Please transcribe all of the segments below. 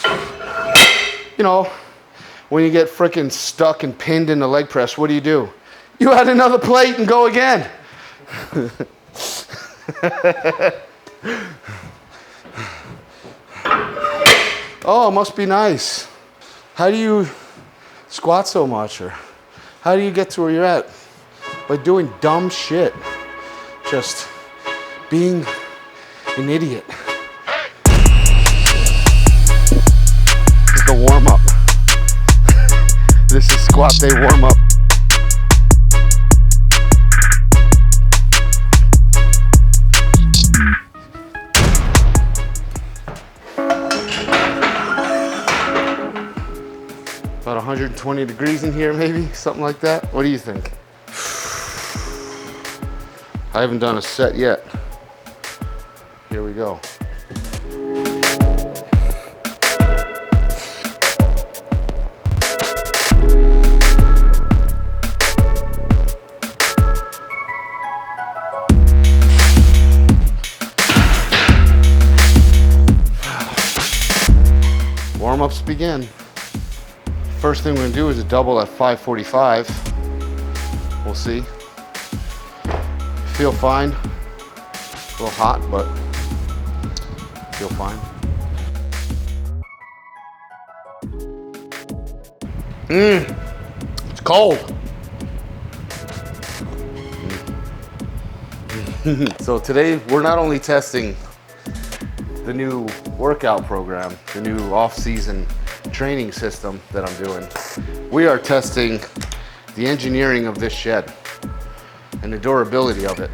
You know, when you get freaking stuck and pinned in the leg press, what do? You add another plate and go again. Oh, it must be nice. How do you squat so much, or how do you get to where you're at? By doing dumb shit. Just being an idiot. This is the warm-up. This is squat day warm-up. About 120 degrees in here, maybe, something like that. What do you think? I haven't done a set yet. Here we go. Warm-ups begin. First thing we're gonna do is a double at 5:45. We'll see. Feel fine. A little hot, but feel fine. It's cold. So today we're not only testing the new workout program, the new off-season training system that I'm doing. We are testing the engineering of this shed and the durability of it.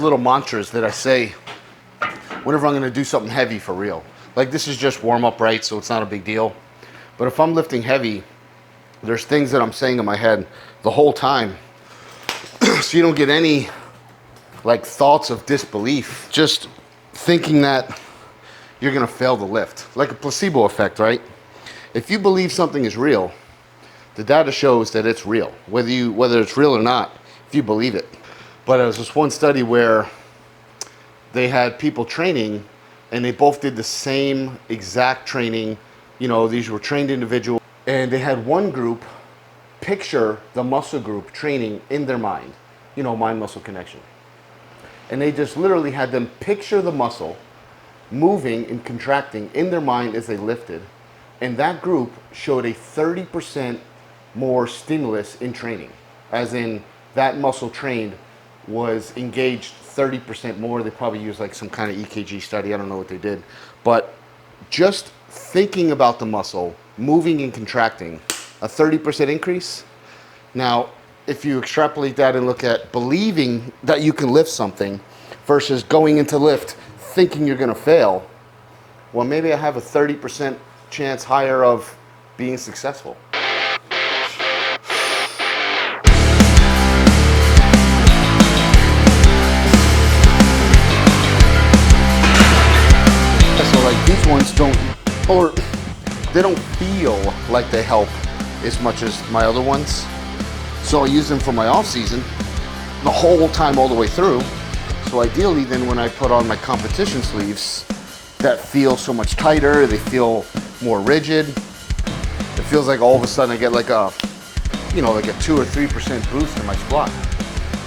Little mantras that I say whenever I'm going to do something heavy for real. Like this is just warm up, right? So it's not a big deal. But if I'm lifting heavy, there's things that I'm saying in my head the whole time. So you don't get any like thoughts of disbelief. Just thinking that you're going to fail the lift. Like a placebo effect, right? If you believe something is real, the data shows that it's real. Whether it's real or not, if you believe it. But there was this one study where they had people training and they both did the same exact training. You know, these were trained individuals. And they had one group picture the muscle group training in their mind. You know, mind-muscle connection. And they just literally had them picture the muscle moving and contracting in their mind as they lifted. And that group showed a 30% more stimulus in training. As in, that muscle trained was engaged 30% more. They probably used like some kind of EKG study. I don't know what they did. But just thinking about the muscle moving and contracting, a 30% increase. Now, if you extrapolate that and look at believing that you can lift something versus going into lift thinking you're going to fail, well, maybe I have a 30% chance higher of being successful. So like these ones they don't feel like they help as much as my other ones. So I use them for my off season the whole time all the way through. So ideally then when I put on my competition sleeves that feel so much tighter, they feel more rigid. It feels like all of a sudden I get like a, like a 2 or 3% boost in my squat.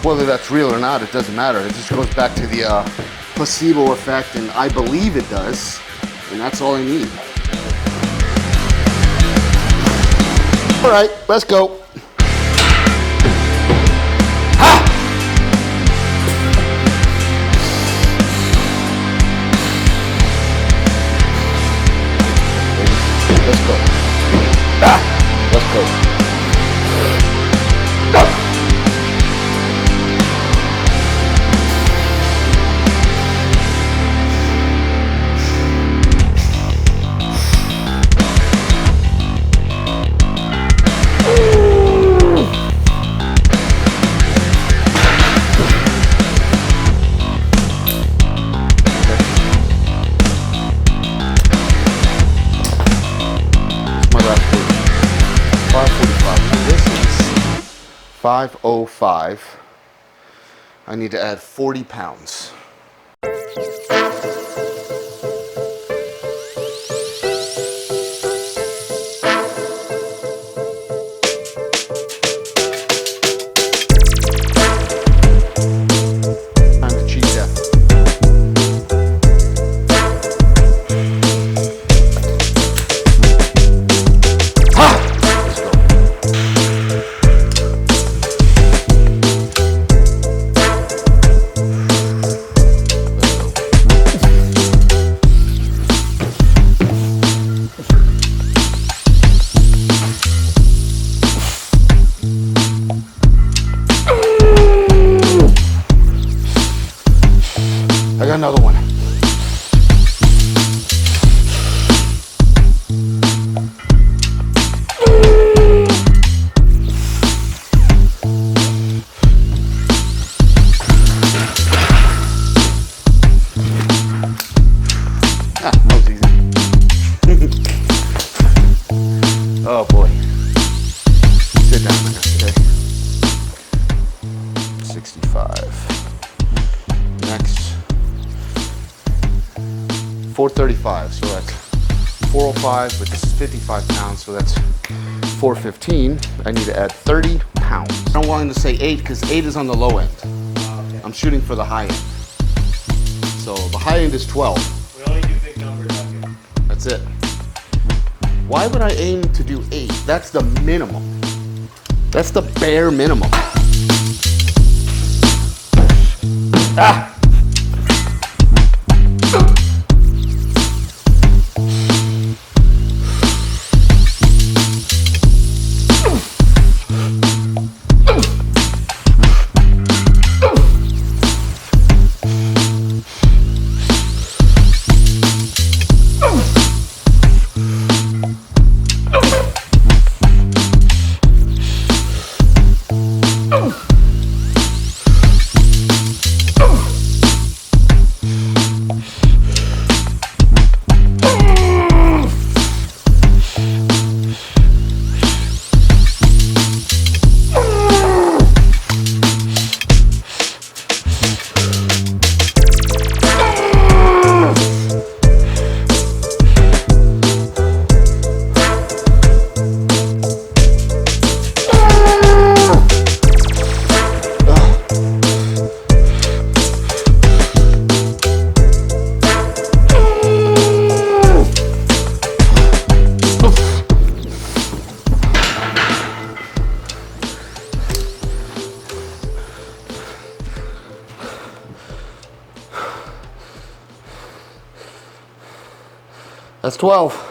Whether that's real or not, it doesn't matter. It just goes back to the placebo effect, and I believe it does, and that's all I need. All right, let's go. Ha! Let's go. Ah! Let's go. Ah! 505. I need to add 40 pounds. I got another one. Ah, that was easy. Oh boy. Sit down there today. 65. Next. 435, so that's 405, but this is 55 pounds, so that's 415. I need to add 30 pounds. I'm wanting to say 8 because 8 is on the low end. Okay. I'm shooting for the high end. So the high end is 12. We only do big numbers out here. That's it. Why would I aim to do 8? That's the minimum. That's the bare minimum. Ah! That's 12.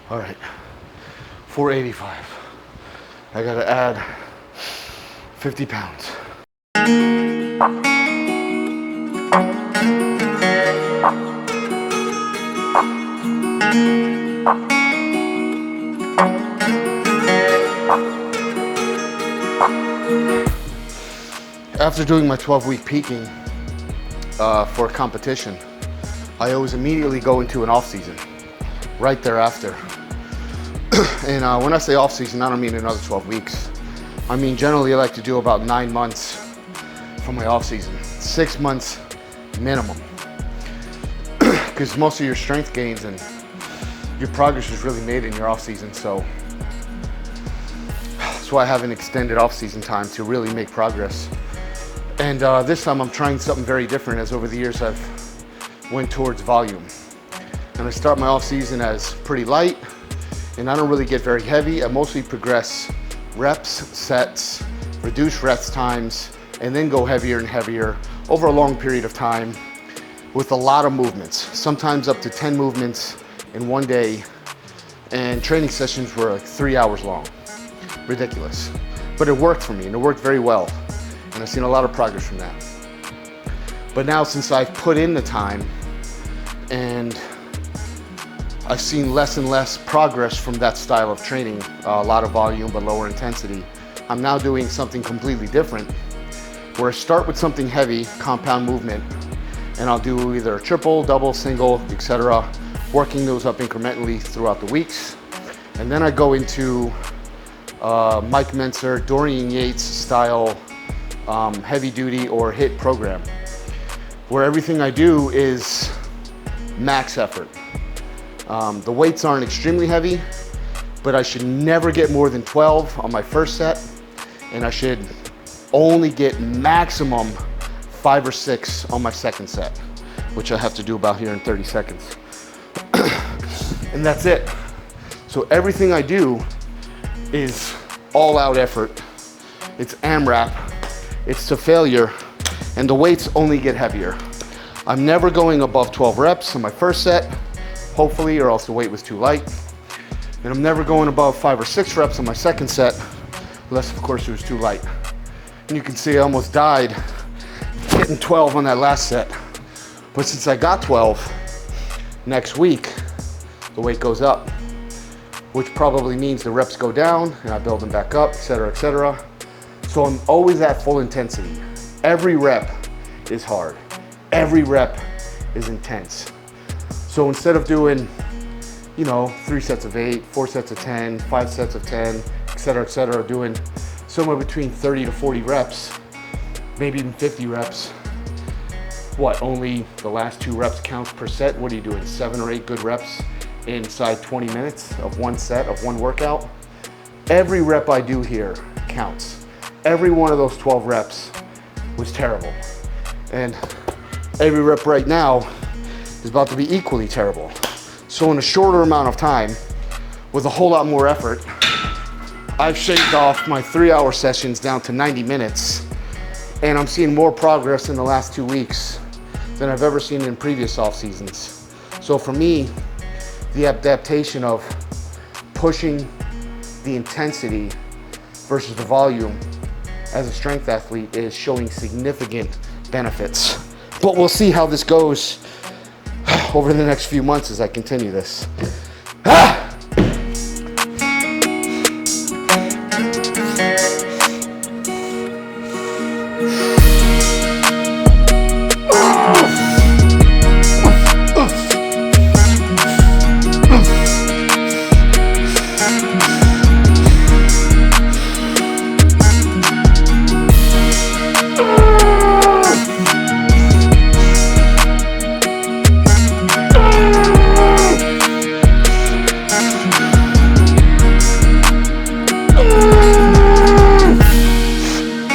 All right, 485. I gotta add 50 pounds. After doing my 12-week peaking for a competition, I always immediately go into an off season right thereafter. And when I say off season, I don't mean another 12 weeks. I mean, generally I like to do about 9 months for my off season, 6 months minimum. Because most of your strength gains and your progress is really made in your off season. So that's why I have an extended off season time to really make progress. And this time I'm trying something very different, as over the years I've went towards volume. And I start my off season as pretty light, and I don't really get very heavy. I mostly progress reps, sets, reduce rest times, and then go heavier and heavier over a long period of time with a lot of movements, sometimes up to 10 movements in one day. And training sessions were like 3 hours long. Ridiculous. But it worked for me, and it worked very well. And I've seen a lot of progress from that. But now, since I've put in the time and I've seen less and less progress from that style of training, a lot of volume but lower intensity, I'm now doing something completely different, where I start with something heavy, compound movement, and I'll do either triple, double, single, etc., working those up incrementally throughout the weeks. And then I go into Mike Mentzer, Dorian Yates style heavy duty or HIIT program, where everything I do is max effort. The weights aren't extremely heavy, but I should never get more than 12 on my first set, and I should only get maximum 5 or 6 on my second set, which I have to do about here in 30 seconds. And that's it. So everything I do is all out effort. It's AMRAP, it's to failure, and the weights only get heavier. I'm never going above 12 reps on my first set, hopefully, or else the weight was too light. And I'm never going above 5 or 6 reps on my second set, unless of course it was too light. And you can see I almost died getting 12 on that last set. But since I got 12, next week, the weight goes up, which probably means the reps go down and I build them back up, etc., etc. So I'm always at full intensity. Every rep is hard. Every rep is intense. So instead of doing, 3 sets of 8, 4 sets of 10, 5 sets of 10, etc., doing somewhere between 30 to 40 reps, maybe even 50 reps. Only the last 2 reps counts per set? What are you doing, 7 or 8 good reps inside 20 minutes of one set, of one workout? Every rep I do here counts. Every one of those 12 reps was terrible. And every rep right now is about to be equally terrible. So in a shorter amount of time, with a whole lot more effort, I've shaved off my 3-hour sessions down to 90 minutes, and I'm seeing more progress in the last 2 weeks than I've ever seen in previous off seasons. So for me, the adaptation of pushing the intensity versus the volume as a strength athlete is showing significant benefits. But we'll see how this goes over the next few months as I continue this.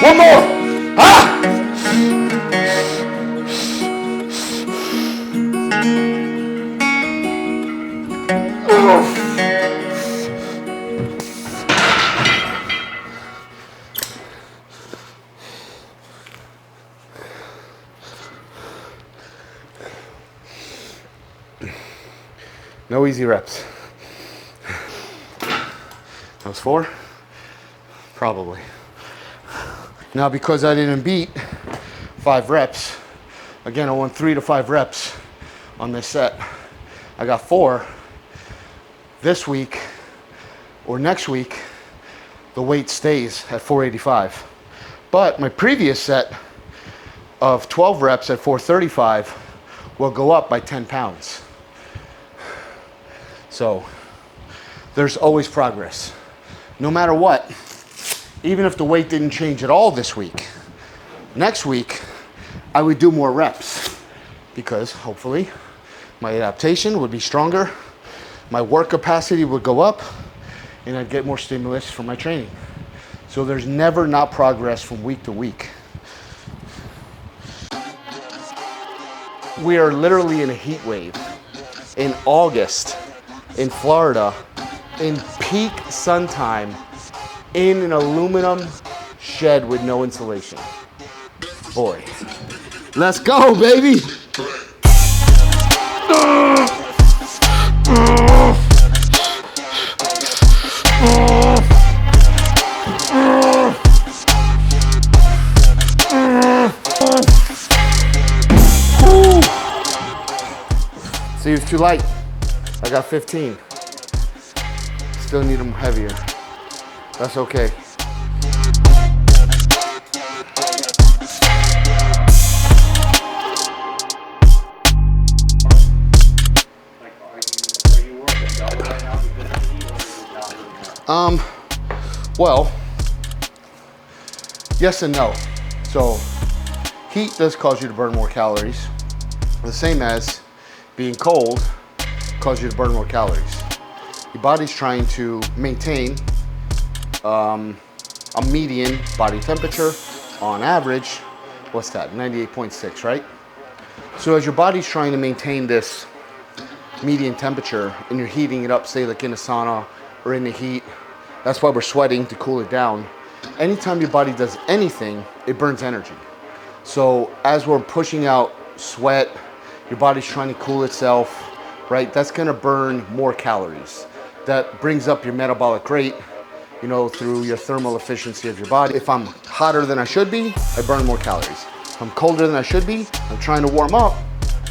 One more! No easy reps. That was 4? Probably. Now, because I didn't beat 5 reps, again, I won 3 to 5 reps on this set. I got 4. This week or next week, the weight stays at 485. But my previous set of 12 reps at 435 will go up by 10 pounds. So there's always progress, no matter what. Even if the weight didn't change at all this week, next week I would do more reps because hopefully my adaptation would be stronger, my work capacity would go up, and I'd get more stimulus from my training. So there's never not progress from week to week. We are literally in a heat wave in August in Florida, in peak sun time, in an aluminum shed with no insulation. boy. Let's go, baby. See, it's too light. I got 15. Still need them heavier. That's okay. Like, are you working double right now because of the heat, or is it not really hard? Well, yes and no. So, heat does cause you to burn more calories, the same as being cold causes you to burn more calories. Your body's trying to maintain a median body temperature on average. What's that? 98.6, right? So as your body's trying to maintain this median temperature and you're heating it up, say like in a sauna or in the heat, that's why we're sweating to cool it down. Anytime your body does anything, it burns energy. So as we're pushing out sweat, your body's trying to cool itself, right? That's gonna burn more calories. That brings up your metabolic rate, you know, through your thermal efficiency of your body. If I'm hotter than I should be, I burn more calories. If I'm colder than I should be, I'm trying to warm up,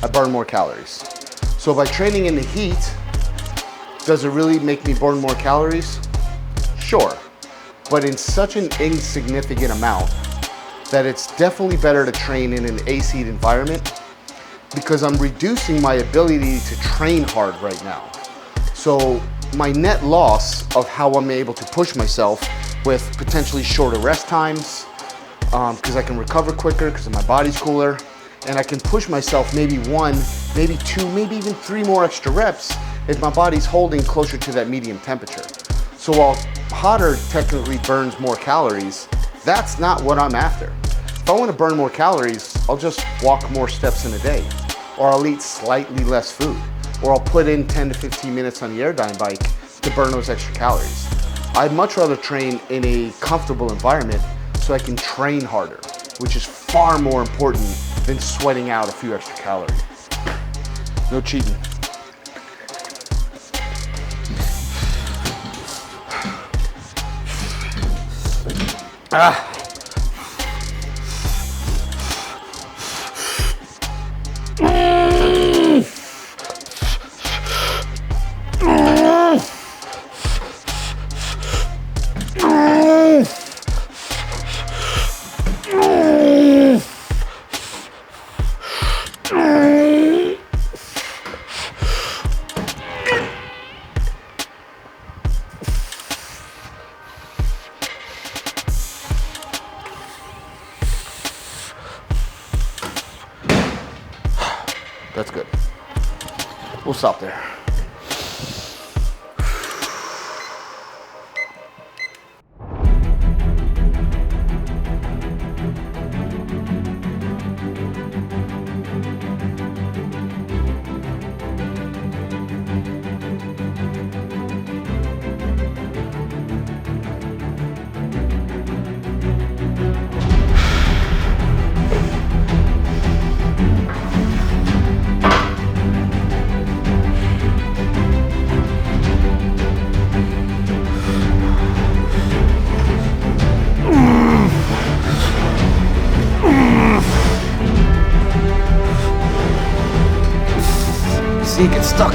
I burn more calories. So by training in the heat, does it really make me burn more calories? Sure, but in such an insignificant amount that it's definitely better to train in an AC environment, because I'm reducing my ability to train hard right now. So my net loss of how I'm able to push myself with potentially shorter rest times, because I can recover quicker because my body's cooler, and I can push myself maybe 1, maybe 2, maybe even 3 more extra reps if my body's holding closer to that medium temperature. So while hotter technically burns more calories, that's not what I'm after. If I want to burn more calories, I'll just walk more steps in a day, or I'll eat slightly less food, or I'll put in 10 to 15 minutes on the Airdyne bike to burn those extra calories. I'd much rather train in a comfortable environment so I can train harder, which is far more important than sweating out a few extra calories. No cheating. That's good. We'll stop there. See, it gets stuck.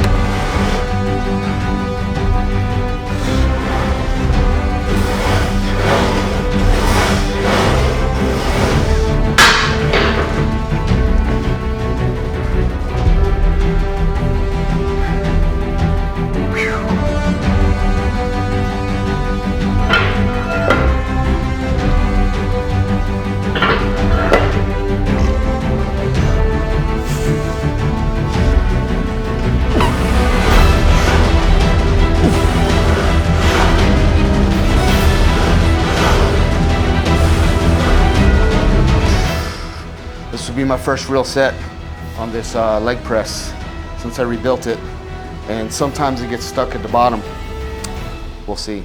This will be my first real set on this leg press since I rebuilt it, and sometimes it gets stuck at the bottom. We'll see.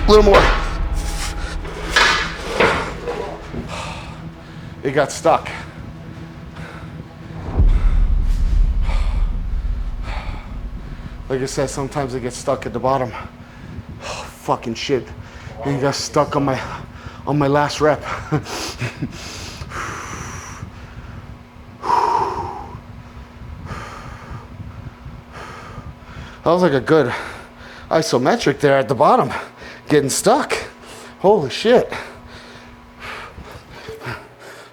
A little more. It got stuck. Like I said, sometimes it gets stuck at the bottom. Oh, fucking shit. And it got stuck on my last rep. That was like a good isometric there at the bottom, getting stuck. Holy shit.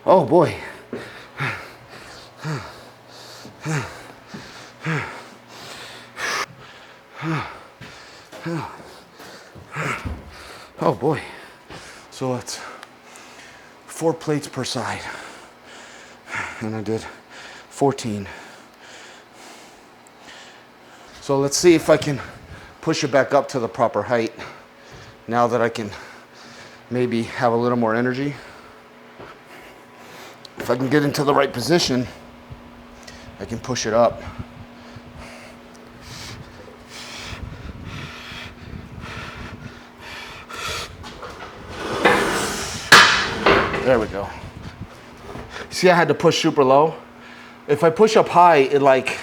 Oh boy. Oh boy. So it's 4 plates per side. And I did 14. So let's see if I can push it back up to the proper height now that I can maybe have a little more energy. If I can get into the right position, I can push it up. There we go. See, I had to push super low. If I push up high, it like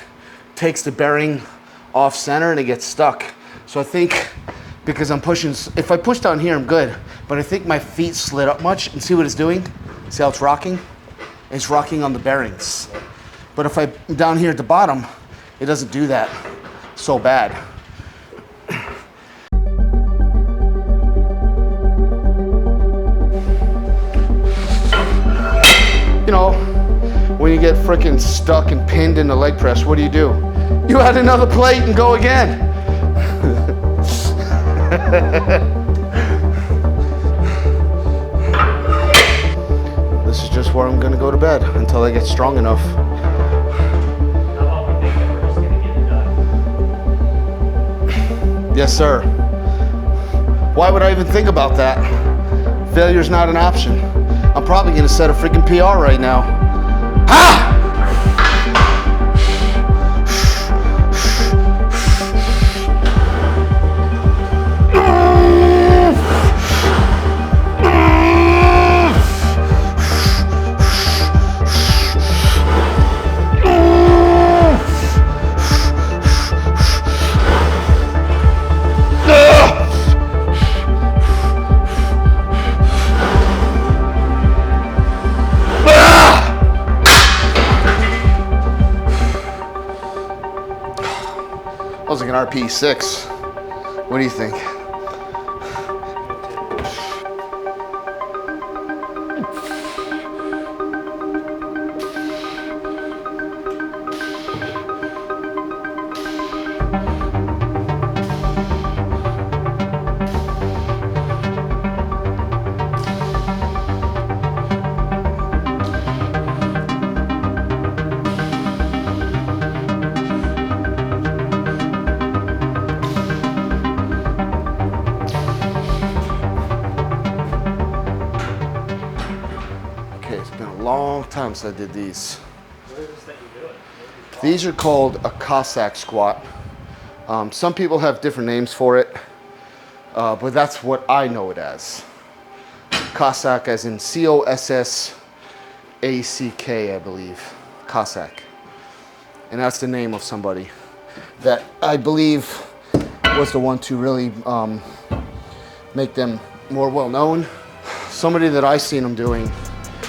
takes the bearing off center and it gets stuck. So I think because I'm pushing, if I push down here, I'm good. But I think my feet slid up much, and see what it's doing? See how it's rocking? It's rocking on the bearings. But if I'm down here at the bottom, it doesn't do that so bad. You know, when you get freaking stuck and pinned in the leg press, what do? You add another plate and go again. This is just where I'm gonna go to bed until I get strong enough. How long do you think that we're just gonna get it done? Yes, sir. Why would I even think about that? Failure's not an option. I'm probably gonna set a freaking PR right now. Ah! That was like an RP6. What do you think? Long time since I did these. What is this that you're doing? These are called a Cossack squat. Some people have different names for it, but that's what I know it as. Cossack, as in C-O-S-S-A-C-K, I believe. Cossack. And that's the name of somebody that I believe was the one to really make them more well known. Somebody that I seen them doing,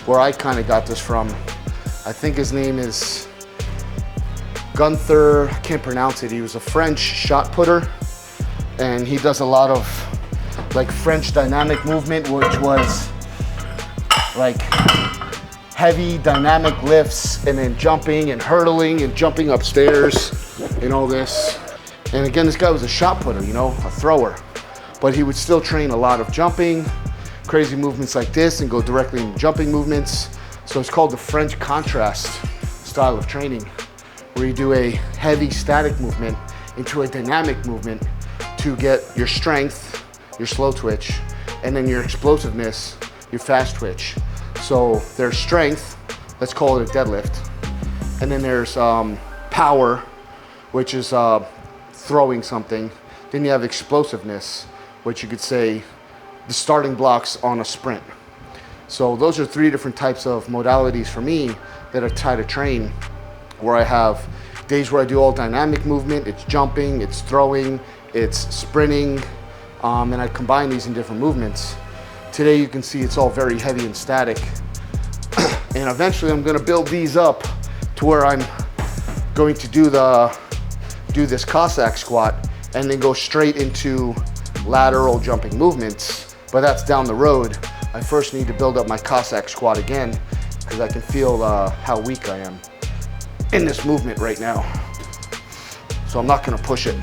where I kind of got this from, I think his name is Gunther, I can't pronounce it. He was a French shot putter, and he does a lot of like French dynamic movement, which was like heavy dynamic lifts and then jumping and hurtling and jumping upstairs and all this. And again, this guy was a shot putter, you know, a thrower, but he would still train a lot of jumping, crazy movements like this, and go directly into jumping movements. So it's called the French contrast style of training, where you do a heavy static movement into a dynamic movement to get your strength, your slow twitch, and then your explosiveness, your fast twitch. So there's strength, let's call it a deadlift. And then there's power, which is throwing something. Then you have explosiveness, what you could say, the starting blocks on a sprint. So those are 3 different types of modalities for me that I try to train, where I have days where I do all dynamic movement, it's jumping, it's throwing, it's sprinting, and I combine these in different movements. Today you can see it's all very heavy and static. And eventually I'm gonna build these up to where I'm going to do this Cossack squat and then go straight into lateral jumping movements, but that's down the road. I first need to build up my Cossack squat again because I can feel how weak I am in this movement right now. So I'm not gonna push it.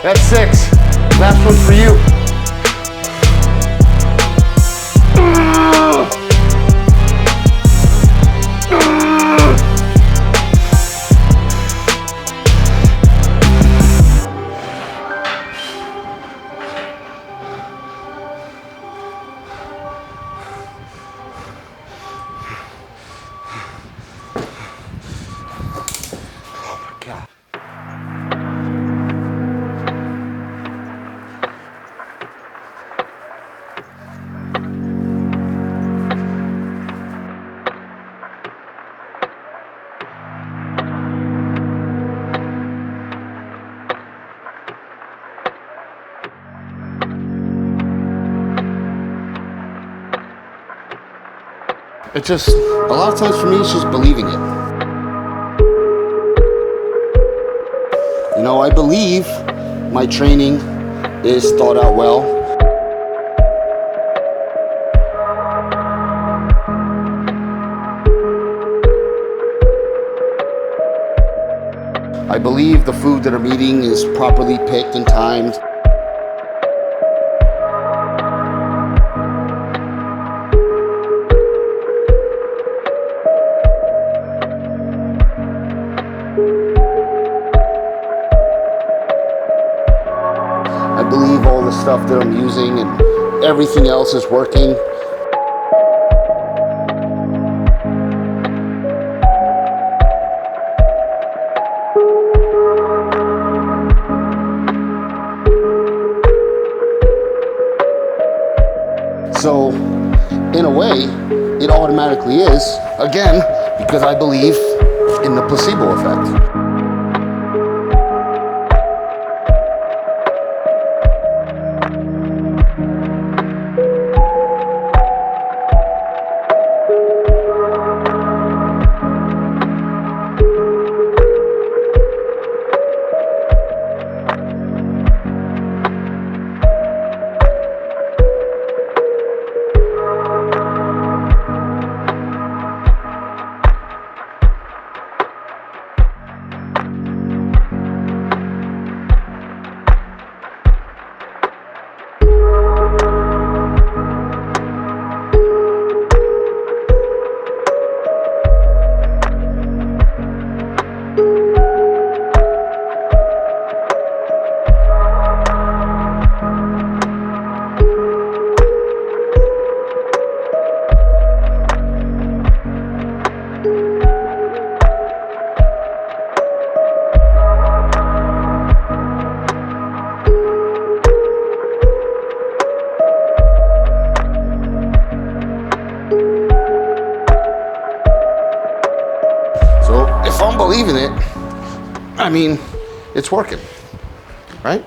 That's 6. Last one for you. Oh my God. It's just, a lot of times for me, it's just believing it. You know, I believe my training is thought out well. I believe the food that I'm eating is properly picked and timed. I believe all the stuff that I'm using and everything else is working. So, in a way, it automatically is, again, because I believe in the placebo effect. If I'm believing it, I mean, it's working, right?